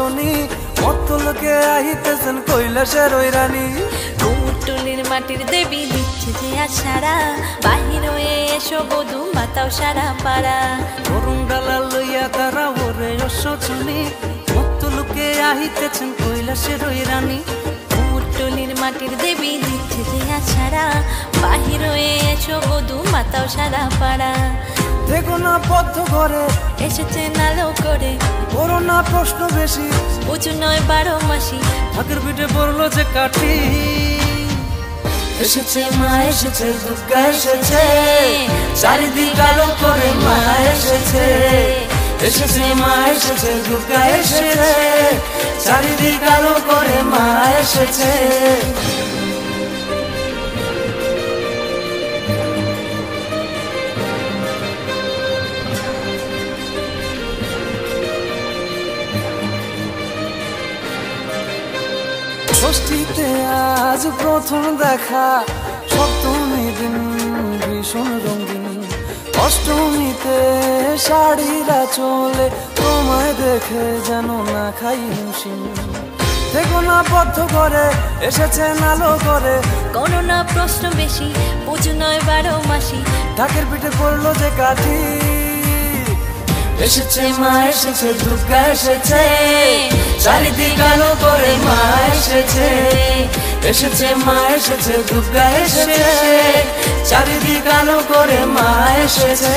সজনী মত্তলোকে আহিতেছেন কৈলাসের ওই রানী। কুমোরটুলির মাটির দেবী দিচ্ছে যে আশারা, বাহির হয়ে এসো বধূ মাতাও সারা পাড়া। তরুণ ডালা লইয়া তারা ওরে সজনী মত্তলোকে আহিতেছেন কৈলাসের ওই রানী। কুমোরটুলির মাটির দেবী দিচ্ছে যে আশারা, বাহির হয়ে এসো বধূ মাতাও সারা পাড়া। দেখো না বদ্ধ ঘরে এসেছে নালো করে, করো না প্রশ্ন বেশি, উঁচু নয় 12 মাসি, ঠাকুর পিঠে পড়লো যে কাঠি। এসেছে মা এসেছে দুর্গা এসেছে, চারিদিক আলো করে মা এসেছে। এসেছে মা এসেছে দুর্গা এসেছে, চারিদিক আলো করে মা এসেছে। ষষ্ঠীতে আজ প্রথম দেখা, সপ্তমী দিন ভীষণ রঙিন, অষ্টমীতে শাড়িরা চলে তোমায় দেখে যেন না খাই হিমশিম। দেখো না বদ্ধ করে এসেছেন আলো করে, কোনো না প্রশ্ন বেশি, উঁচু নয় 12 মাসি, ঢাকের পিঠে পড়লো যে কাঠি। এসেছে মা এসেছে দুর্গা এসেছে, চারিদিক আলো করে মা এসেছে। এসেছে মা এসেছে দুর্গা এসেছে, চারিদিক আলো করে মা এসেছে।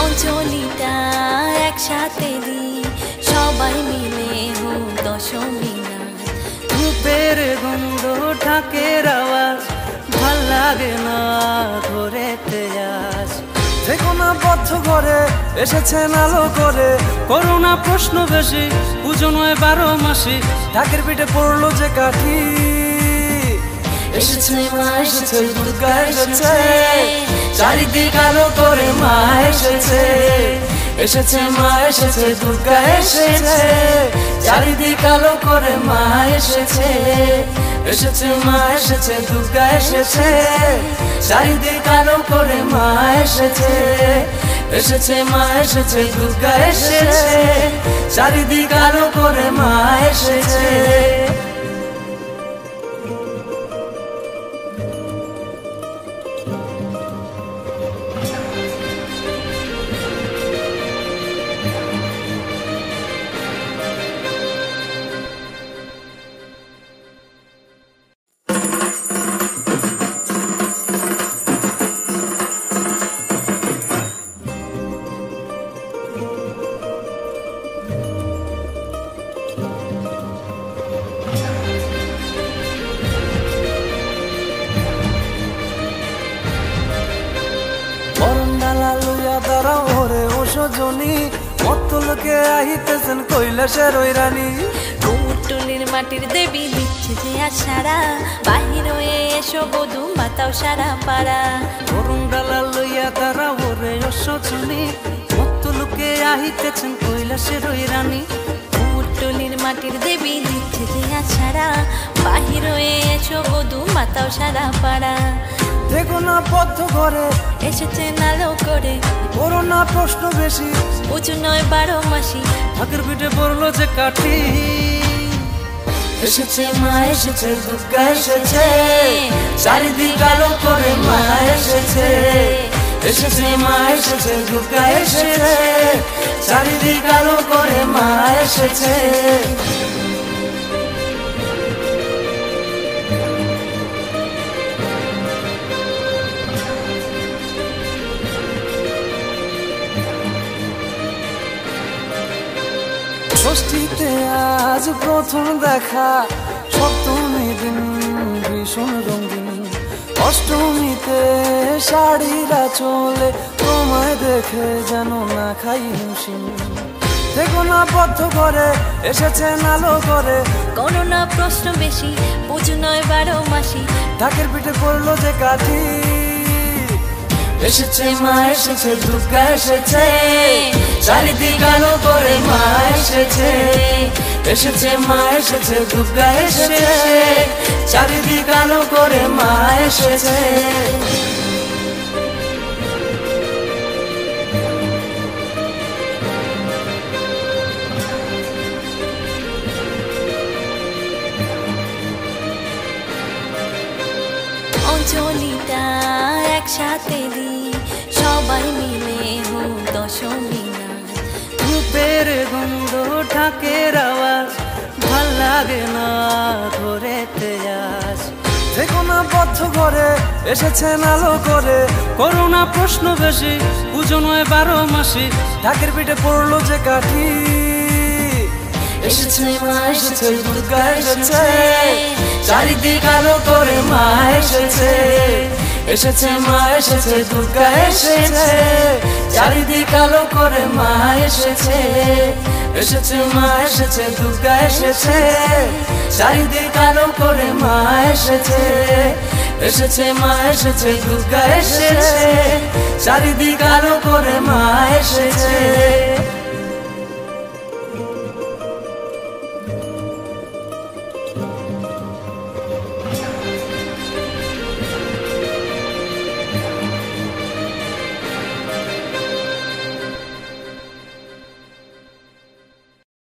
অঞ্জলিটা একসাথে দি, সবাই মিলে হোক দশমী নাচ। ধূপের গন্ধ ঢাকের আওয়াজ, ভাল লাগে না ধরে তেয়াজ। দেখো না বদ্ধ ঘরে এসেছেন আলো করে, করো না প্রশ্ন বেশি, পুজো নয় 12 মাসি, ঢাকের পিঠে পড়লো যে কাঠি। এসেছে মা এসেছে দুর্গা এসেছে, চারিদিক আলো করে মা এসেছে। এসেছে মা এসেছে দুর্গা এসেছে, চারিদিক আলো করে মা এসেছে। এসেছে মা এসেছে দুর্গা এসেছে, চারিদিক আলো করে মা এসেছে। এসেছে মা এসেছে দুর্গা এসেছে, চারিদিক আলো করে মা এসেছে। সজনী মত্তলোকে আহিতেছেন কৈলাসের ওই রানী। কুমোরটুলির মাটির দেবী দিচ্ছে যে আশারা, বাহির হয়ে এসো বধূ মাতাও সারা পাড়া। তরুণ ডালা লইয়া তারা ওরে সজনী মত্তলোকে আহিতেছেন কৈলাসের ওই রানী। কুমোরটুলির মাটির দেবী দিচ্ছে যে আশারা, বাহির হয়ে এসো বধূ মাতাও সারা পাড়া। দেখো না বদ্ধ ঘরে এসেছে নালো করে, করো না প্রশ্ন বেশি, উঁচু নয় 12 মাসি, ঠাকুর পিঠে পড়লো যে কাঠি। এসেছে মা এসেছে দুর্গা এসেছে, চারিদিক আলো করে মা এসেছে। এসেছে মা এসেছে দুর্গা এসেছে, চারিদিক আলো করে মা এসেছে। ষষ্ঠীতে আজ প্রথম দেখা, সপ্তমী দিন ভীষণ রঙিন, অষ্টমীতে শাড়িরা চলে তোমায় দেখে যেন না খাই হিমশিম। দেখো না বদ্ধ ঘরে এসেছেন আলো করে, কোনো না প্রশ্ন বেশি, পুজো নয় 12 মাসি, ঢাকের পিঠে পড়লো যে কাঠি। এসেছে মা এসেছে দুর্গা এসেছে, চারিদিক আলো করে মা এসেছে। এসেছে মা এসেছে দুর্গা এসেছে, চারিদিক আলো করে মা এসেছে। অঞ্জলিটা একসাথে দিই সবাই মিলে হোক দশমী নাচ। ধূপের গন্ধ ঢাকের আওয়াজ ভাল লাগে না ধরেতে আজ। থেকো না বদ্ধ ঘরে এসেছেন আলো করে, করোনা প্রশ্ন বেশি পুজো নয় 12 মাসি, ঢাকের পিঠে পড়লো যে কাঠি। এসেছে মা এসেছে দুর্গা এসেছে, চারিদিক আলো করে মা এসেছে। এসেছে মা এসেছে দুর্গা এসেছে, চারিদিক আলো করে মা এসেছে। এসেছে মা এসেছে দুর্গা এসেছে, চারিদিক আলো করে মা এসেছে। এসেছে মা এসেছে দুর্গা এসেছে, চারিদিক আলো করে মা এসেছে।